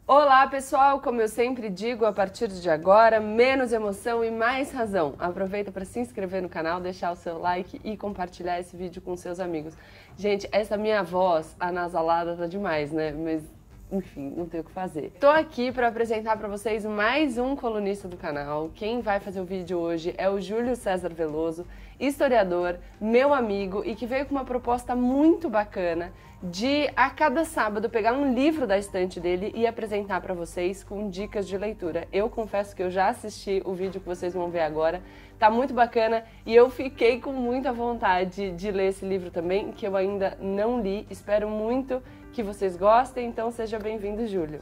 Olá pessoal, como eu sempre digo, a partir de agora, menos emoção e mais razão. Aproveita para se inscrever no canal, deixar o seu like e compartilhar esse vídeo com seus amigos. Gente, essa minha voz anasalada tá demais, né? Mas enfim, não tem o que fazer. Tô aqui para apresentar para vocês mais um colunista do canal. Quem vai fazer o vídeo hoje é o Júlio César Veloso, historiador, meu amigo e que veio com uma proposta muito bacana de a cada sábado pegar um livro da estante dele e apresentar para vocês com dicas de leitura. Eu confesso que eu já assisti o vídeo que vocês vão ver agora, tá muito bacana e eu fiquei com muita vontade de ler esse livro também, que eu ainda não li. Espero muito que vocês gostem, então seja bem-vindo, Júlio.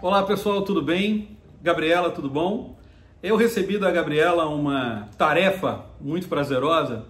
Olá pessoal, tudo bem? Gabriela, tudo bom? Eu recebi da Gabriela uma tarefa muito prazerosa,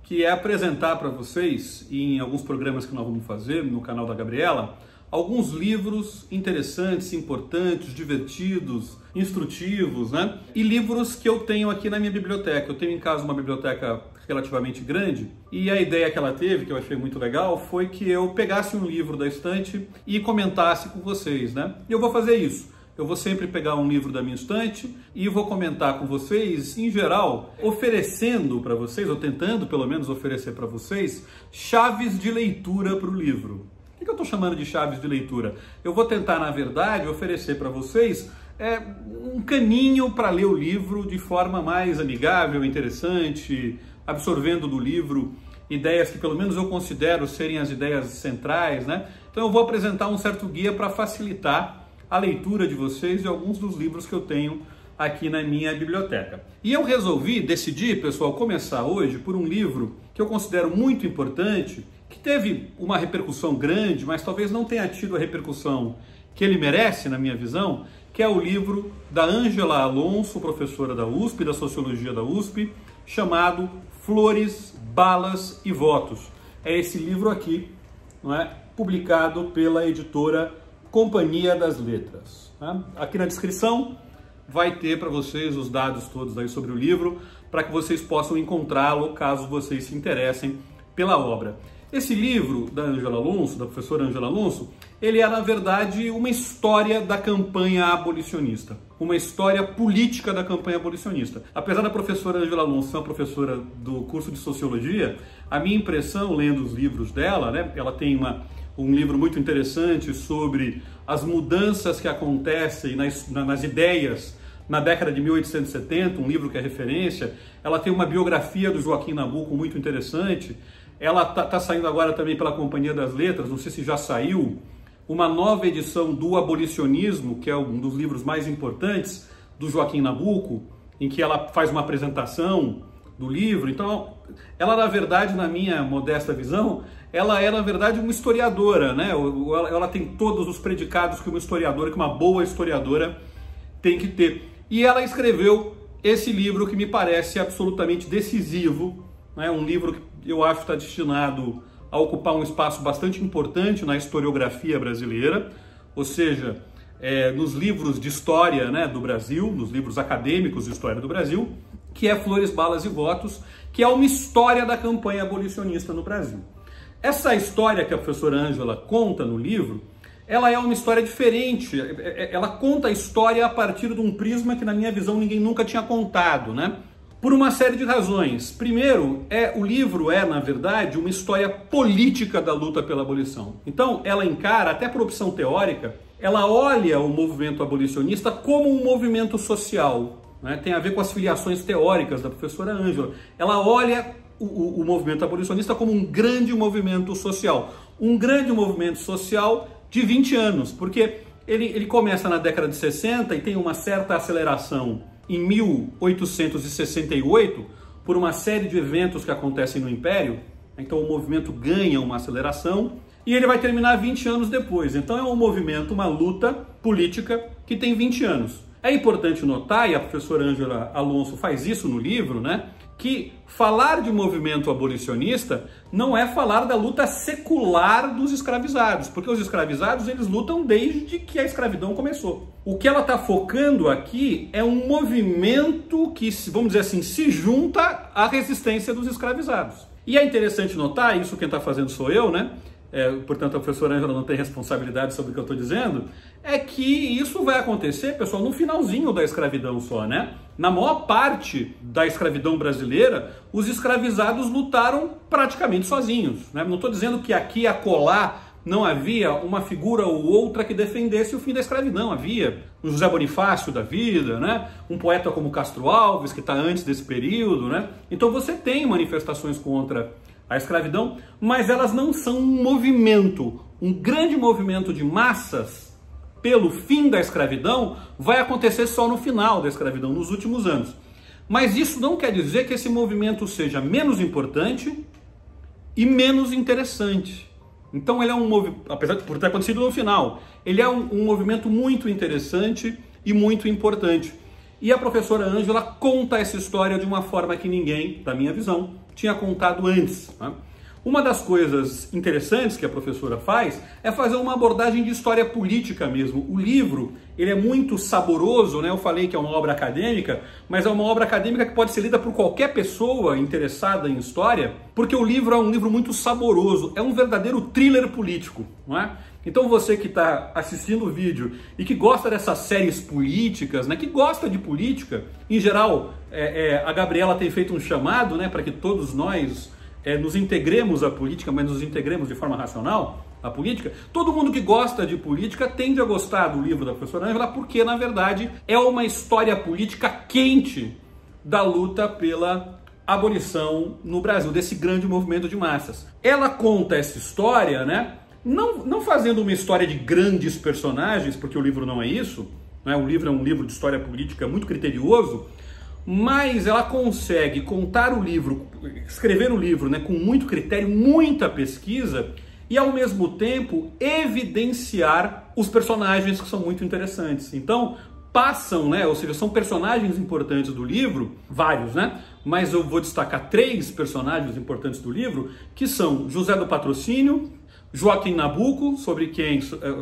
que é apresentar para vocês, em alguns programas que nós vamos fazer no canal da Gabriela, alguns livros interessantes, importantes, divertidos, instrutivos, né? E livros que eu tenho aqui na minha biblioteca. Eu tenho em casa uma biblioteca relativamente grande e a ideia que ela teve, que eu achei muito legal, foi que eu pegasse um livro da estante e comentasse com vocês, né? E eu vou fazer isso. Eu vou sempre pegar um livro da minha estante e vou comentar com vocês, em geral, oferecendo para vocês, ou tentando pelo menos oferecer para vocês, chaves de leitura para o livro. O que eu estou chamando de chaves de leitura? Eu vou tentar, na verdade, oferecer para vocês um caminho para ler o livro de forma mais amigável, interessante, absorvendo do livro ideias que pelo menos eu considero serem as ideias centrais, né? Então eu vou apresentar um certo guia para facilitar a leitura de vocês de alguns dos livros que eu tenho aqui na minha biblioteca. E eu decidi, pessoal, começar hoje por um livro que eu considero muito importante, que teve uma repercussão grande, mas talvez não tenha tido a repercussão que ele merece, na minha visão, que é o livro da Ângela Alonso, professora da USP, da Sociologia da USP, chamado Flores, Balas e Votos. É esse livro aqui, não é? Publicado pela editora Companhia das Letras. Né? Aqui na descrição vai ter para vocês os dados todos aí sobre o livro, para que vocês possam encontrá-lo caso vocês se interessem pela obra. Esse livro da Ângela Alonso, da professora Ângela Alonso, ele é na verdade uma história da campanha abolicionista, uma história política da campanha abolicionista. Apesar da professora Ângela Alonso ser uma professora do curso de Sociologia, a minha impressão lendo os livros dela, né, ela tem um livro muito interessante sobre as mudanças que acontecem nas ideias na década de 1870, um livro que é referência. Ela tem uma biografia do Joaquim Nabuco muito interessante. Ela tá saindo agora também pela Companhia das Letras, não sei se já saiu, uma nova edição do Abolicionismo, que é um dos livros mais importantes do Joaquim Nabuco, em que ela faz uma apresentação do livro. Então, ela na verdade, na minha modesta visão, ela é na verdade uma historiadora, né? Ela tem todos os predicados que uma historiadora, que uma boa historiadora tem que ter. E ela escreveu esse livro que me parece absolutamente decisivo, né? Um livro que eu acho que está destinado a ocupar um espaço bastante importante na historiografia brasileira, ou seja, nos livros de história, né, do Brasil, nos livros acadêmicos de história do Brasil, que é Flores, Balas e Votos, que é uma história da campanha abolicionista no Brasil. Essa história que a professora Ângela conta no livro, ela é uma história diferente. Ela conta a história a partir de um prisma que, na minha visão, ninguém nunca tinha contado, né? Por uma série de razões. Primeiro, o livro é, na verdade, uma história política da luta pela abolição. Então, ela encara, até por opção teórica, ela olha o movimento abolicionista como um movimento social, né? Tem a ver com as filiações teóricas da professora Ângela. Ela olha o movimento abolicionista como um grande movimento social. Um grande movimento social de 20 anos, porque ele começa na década de 60 e tem uma certa aceleração em 1868 por uma série de eventos que acontecem no Império. Então o movimento ganha uma aceleração e ele vai terminar 20 anos depois. Então é um movimento, uma luta política que tem 20 anos. É importante notar, e a professora Ângela Alonso faz isso no livro, né, que falar de movimento abolicionista não é falar da luta secular dos escravizados, porque os escravizados eles lutam desde que a escravidão começou. O que ela está focando aqui é um movimento que, vamos dizer assim, se junta à resistência dos escravizados. E é interessante notar, isso quem está fazendo sou eu, né? Portanto, a professora Ângela não tem responsabilidade sobre o que eu estou dizendo, é que isso vai acontecer, pessoal, no finalzinho da escravidão só, né? Na maior parte da escravidão brasileira, os escravizados lutaram praticamente sozinhos, né? Não estou dizendo que aqui e acolá não havia uma figura ou outra que defendesse o fim da escravidão. Havia um José Bonifácio da vida, né? Um poeta como Castro Alves, que está antes desse período, né? Então você tem manifestações contra a escravidão, mas elas não são um movimento, um grande movimento de massas pelo fim da escravidão vai acontecer só no final da escravidão, nos últimos anos. Mas isso não quer dizer que esse movimento seja menos importante e menos interessante. Então ele é um movimento, apesar de por ter acontecido no final, ele é um movimento muito interessante e muito importante. E a professora Ângela conta essa história de uma forma que ninguém, da minha visão, tinha contado antes, né? Uma das coisas interessantes que a professora faz é fazer uma abordagem de história política mesmo. O livro, ele é muito saboroso, né? Eu falei que é uma obra acadêmica, mas é uma obra acadêmica que pode ser lida por qualquer pessoa interessada em história, porque o livro é um livro muito saboroso, é um verdadeiro thriller político, não é? Então você que está assistindo o vídeo e que gosta dessas séries políticas, né, que gosta de política, em geral, a Gabriela tem feito um chamado, né, para que todos nós nos integremos à política, mas nos integremos de forma racional à política. Todo mundo que gosta de política tende a gostar do livro da professora Ângela, porque, na verdade, é uma história política quente da luta pela abolição no Brasil, desse grande movimento de massas. Ela conta essa história, né? Não fazendo uma história de grandes personagens, porque o livro não é isso, né? O livro é um livro de história política muito criterioso, mas ela consegue contar o livro, escrever o livro, né, com muito critério, muita pesquisa, e ao mesmo tempo evidenciar os personagens que são muito interessantes. Então, passam, né, ou seja, são personagens importantes do livro, vários, né? Mas eu vou destacar 3 personagens importantes do livro, que são José do Patrocínio, Joaquim Nabuco,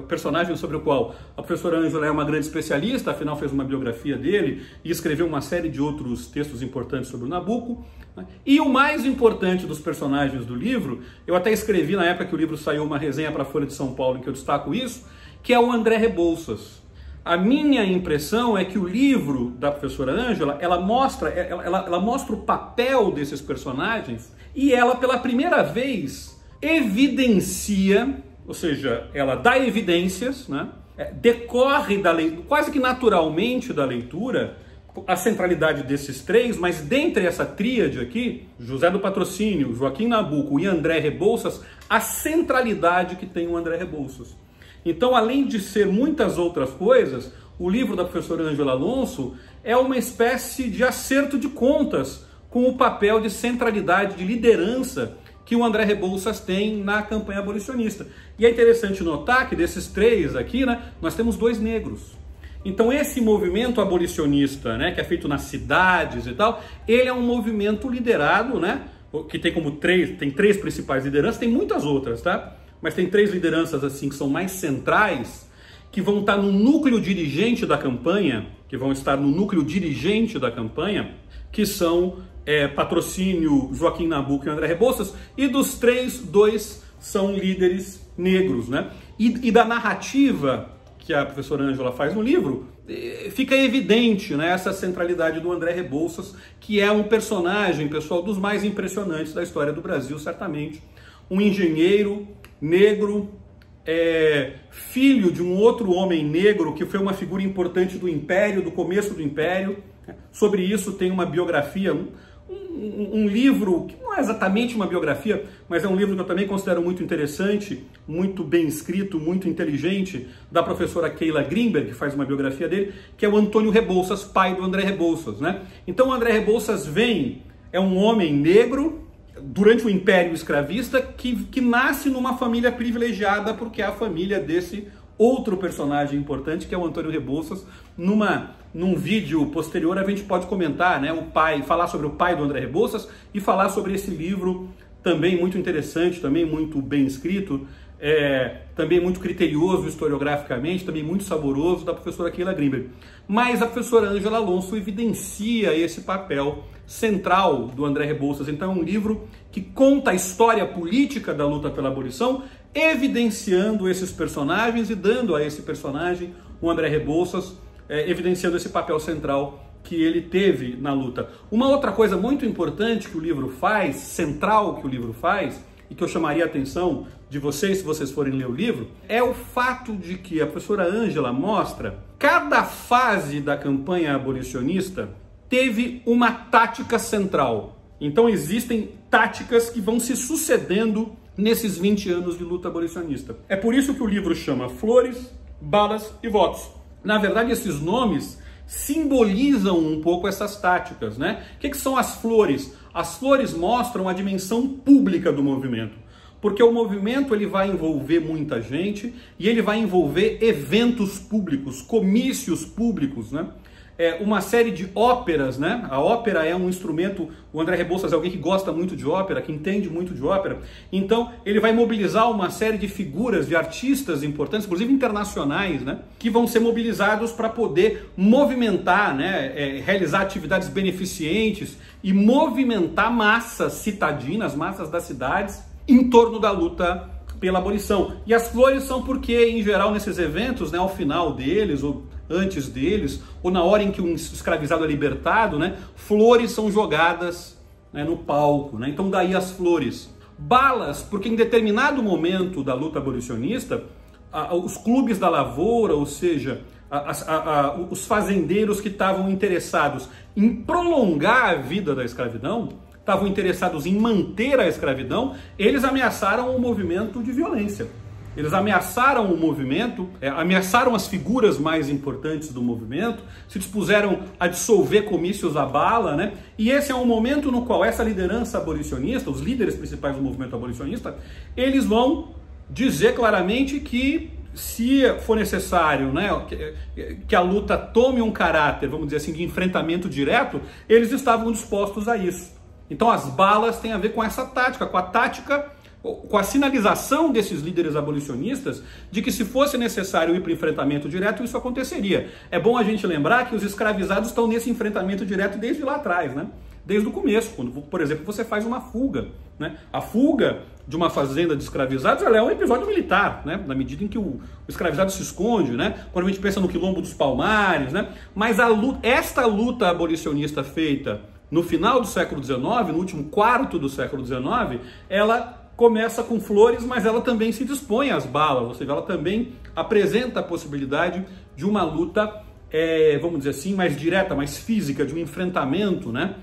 personagem sobre o qual a professora Ângela é uma grande especialista, afinal fez uma biografia dele e escreveu uma série de outros textos importantes sobre o Nabuco, né? E o mais importante dos personagens do livro, eu até escrevi na época que o livro saiu uma resenha para a Folha de São Paulo em que eu destaco isso, que é o André Rebouças. A minha impressão é que o livro da professora Ângela, ela mostra o papel desses personagens e ela, pela primeira vez, evidencia, ou seja, ela dá evidências, né? Decorre da leitura, quase que naturalmente da leitura, a centralidade desses 3, mas dentre essa tríade aqui, José do Patrocínio, Joaquim Nabuco e André Rebouças, a centralidade que tem o André Rebouças. Então, além de ser muitas outras coisas, o livro da professora Ângela Alonso é uma espécie de acerto de contas com o papel de centralidade, de liderança que o André Rebouças tem na campanha abolicionista. E é interessante notar que desses 3 aqui, né, nós temos 2 negros. Então esse movimento abolicionista, né, que é feito nas cidades e tal, ele é um movimento liderado, né, que tem como 3 principais lideranças, tem muitas outras, tá? Mas tem 3 lideranças assim que são mais centrais, que vão estar no núcleo dirigente da campanha, que são Patrocínio, Joaquim Nabuco e André Rebouças, e dos 3, 2 são líderes negros, né? E da narrativa que a professora Ângela faz no livro, fica evidente, né, essa centralidade do André Rebouças, que é um personagem, pessoal, dos mais impressionantes da história do Brasil, certamente. Um engenheiro negro, filho de um outro homem negro, que foi uma figura importante do Império, do começo do Império. Sobre isso tem uma biografia, um livro, que não é exatamente uma biografia, mas é um livro que eu também considero muito interessante, muito bem escrito, muito inteligente, da professora Keila Greenberg, que faz uma biografia dele, que é o Antônio Rebouças, pai do André Rebouças, né? Então o André Rebouças é um homem negro, durante o Império Escravista, que nasce numa família privilegiada, porque é a família desse outro personagem importante, que é o Antônio Rebouças. Num vídeo posterior a gente pode comentar, né, falar sobre o pai do André Rebouças e falar sobre esse livro também muito interessante, também muito bem escrito, também muito criterioso historiograficamente, também muito saboroso, da professora Keila Grimberg. Mas a professora Ângela Alonso evidencia esse papel central do André Rebouças. Então é um livro que conta a história política da luta pela abolição, evidenciando esses personagens e dando a esse personagem, o André Rebouças, evidenciando esse papel central que ele teve na luta. Uma outra coisa muito importante que o livro faz, central que o livro faz, e que eu chamaria a atenção de vocês, se vocês forem ler o livro, é o fato de que a professora Ângela mostra cada fase da campanha abolicionista teve uma tática central. Então existem táticas que vão se sucedendo nesses 20 anos de luta abolicionista. É por isso que o livro chama Flores, Balas e Votos. Na verdade, esses nomes simbolizam um pouco essas táticas, né? O que são as flores? As flores mostram a dimensão pública do movimento, porque o movimento ele vai envolver muita gente e ele vai envolver eventos públicos, comícios públicos, né? Uma série de óperas, né? A ópera é um instrumento, o André Rebouças é alguém que gosta muito de ópera, que entende muito de ópera, então ele vai mobilizar uma série de figuras, de artistas importantes, inclusive internacionais, né? Que vão ser mobilizados para poder movimentar, né? Realizar atividades beneficentes e movimentar massas citadinas, massas das cidades, em torno da luta pela abolição. E as flores são porque, em geral, nesses eventos, né? Ao final deles, ou antes deles, ou na hora em que um escravizado é libertado, né, flores são jogadas, né, no palco, né? Então daí as flores. Balas, porque em determinado momento da luta abolicionista, os clubes da lavoura, ou seja, os fazendeiros que estavam interessados em prolongar a vida da escravidão, estavam interessados em manter a escravidão, eles ameaçaram o movimento de violência. Eles ameaçaram o movimento, ameaçaram as figuras mais importantes do movimento, se dispuseram a dissolver comícios à bala, né? E esse é um momento no qual essa liderança abolicionista, os líderes principais do movimento abolicionista, eles vão dizer claramente que, se for necessário, né, que a luta tome um caráter, vamos dizer assim, de enfrentamento direto, eles estavam dispostos a isso. Então as balas têm a ver com essa tática, com a sinalização desses líderes abolicionistas de que, se fosse necessário ir para o enfrentamento direto, isso aconteceria. É bom a gente lembrar que os escravizados estão nesse enfrentamento direto desde lá atrás, né? Desde o começo, quando, por exemplo, você faz uma fuga, né? A fuga de uma fazenda de escravizados, ela é um episódio militar, né? Na medida em que o escravizado se esconde, né? Quando a gente pensa no Quilombo dos Palmares, né? Mas esta luta abolicionista feita no final do século XIX, no último quarto do século XIX, ela começa com flores, mas ela também se dispõe às balas, ou seja, ela também apresenta a possibilidade de uma luta, vamos dizer assim, mais direta, mais física, de um enfrentamento, né,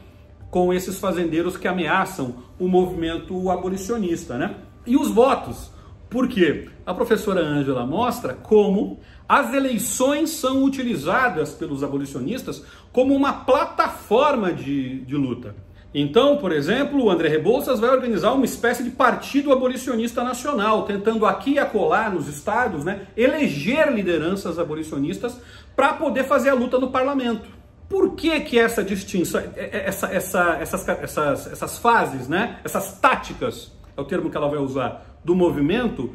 com esses fazendeiros que ameaçam o movimento abolicionista, né? E os votos, por quê? A professora Ângela mostra como as eleições são utilizadas pelos abolicionistas como uma plataforma de luta. Então, por exemplo, o André Rebouças vai organizar uma espécie de partido abolicionista nacional, tentando aqui e acolá nos estados, né, eleger lideranças abolicionistas para poder fazer a luta no parlamento. Por que essa distinção, essas fases, né, essas táticas, é o termo que ela vai usar, do movimento,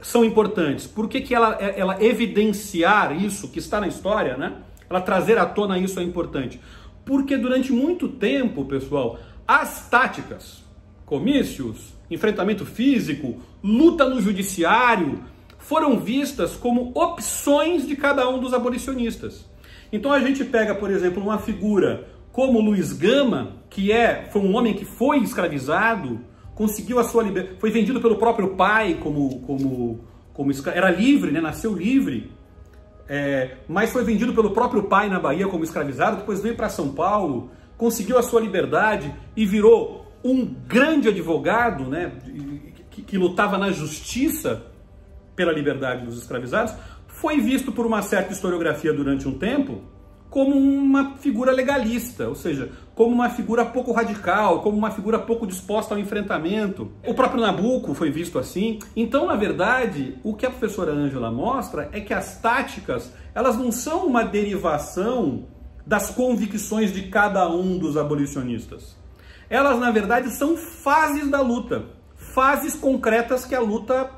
são importantes? Por que ela evidenciar isso que está na história, né, ela trazer à tona isso é importante? Porque durante muito tempo, pessoal, as táticas, comícios, enfrentamento físico, luta no judiciário, foram vistas como opções de cada um dos abolicionistas. Então a gente pega, por exemplo, uma figura como Luiz Gama, que foi um homem que foi escravizado, conseguiu a sua liberdade, foi vendido pelo próprio pai como escravo, era livre, né? Nasceu livre. Mas foi vendido pelo próprio pai na Bahia como escravizado, depois veio para São Paulo, conseguiu a sua liberdade e virou um grande advogado, né, que lutava na justiça pela liberdade dos escravizados. Foi visto por uma certa historiografia durante um tempo como uma figura legalista, ou seja, como uma figura pouco radical, como uma figura pouco disposta ao enfrentamento. O próprio Nabucco foi visto assim. Então, na verdade, o que a professora Ângela mostra é que as táticas, elas não são uma derivação das convicções de cada um dos abolicionistas. Elas, na verdade, são fases da luta, fases concretas que a luta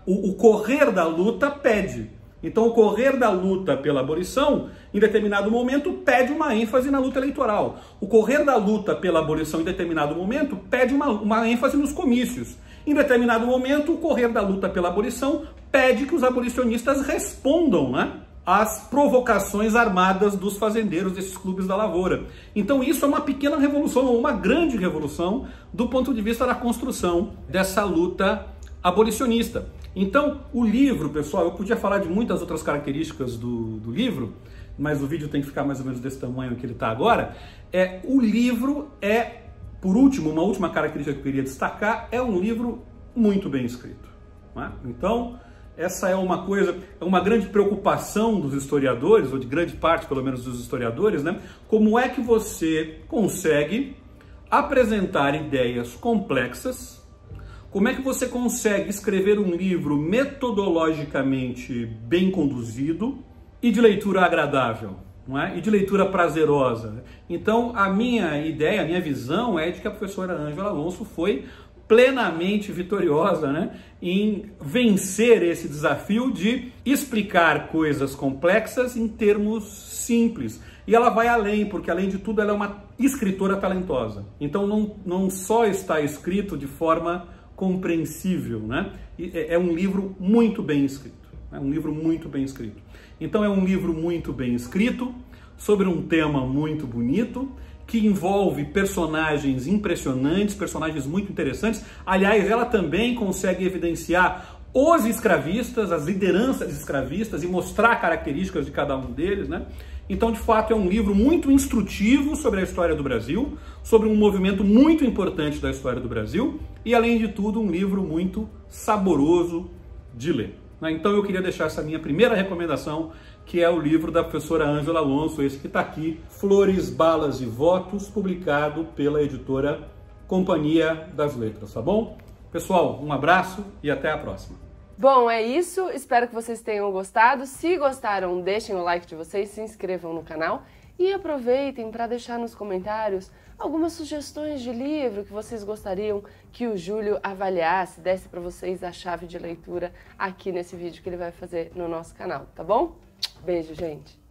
o correr da luta pede. Então, o correr da luta pela abolição, em determinado momento, pede uma ênfase na luta eleitoral. O correr da luta pela abolição, em determinado momento, pede uma ênfase nos comícios. Em determinado momento, o correr da luta pela abolição pede que os abolicionistas respondam, né, às provocações armadas dos fazendeiros desses clubes da lavoura. Então, isso é uma pequena revolução, uma grande revolução, do ponto de vista da construção dessa luta abolicionista. Então, o livro, pessoal, eu podia falar de muitas outras características do livro, mas o vídeo tem que ficar mais ou menos desse tamanho que ele está agora. O livro por último, uma última característica que eu queria destacar, é um livro muito bem escrito, né? Então, essa é uma coisa, é uma grande preocupação dos historiadores, ou de grande parte, pelo menos, dos historiadores, né? Como é que você consegue apresentar ideias complexas. Como é que você consegue escrever um livro metodologicamente bem conduzido e de leitura agradável, não é? E de leitura prazerosa? Então, a minha ideia, a minha visão é de que a professora Ângela Alonso foi plenamente vitoriosa, né, em vencer esse desafio de explicar coisas complexas em termos simples. E ela vai além, porque além de tudo ela é uma escritora talentosa. Então não só está escrito de forma compreensível, né? É um livro muito bem escrito. É um livro muito bem escrito. Então é um livro muito bem escrito, sobre um tema muito bonito, que envolve personagens impressionantes, personagens muito interessantes. Aliás, ela também consegue evidenciar os escravistas, as lideranças escravistas, e mostrar características de cada um deles, né? Então, de fato, é um livro muito instrutivo sobre a história do Brasil, sobre um movimento muito importante da história do Brasil, e, além de tudo, um livro muito saboroso de ler, né? Então, eu queria deixar essa minha primeira recomendação, que é o livro da professora Ângela Alonso, esse que está aqui, Flores, Balas e Votos, publicado pela editora Companhia das Letras, tá bom? Pessoal, um abraço e até a próxima. Bom, é isso. Espero que vocês tenham gostado. Se gostaram, deixem o like de vocês, se inscrevam no canal e aproveitem para deixar nos comentários algumas sugestões de livro que vocês gostariam que o Júlio avaliasse, desse para vocês a chave de leitura aqui nesse vídeo que ele vai fazer no nosso canal, tá bom? Beijo, gente!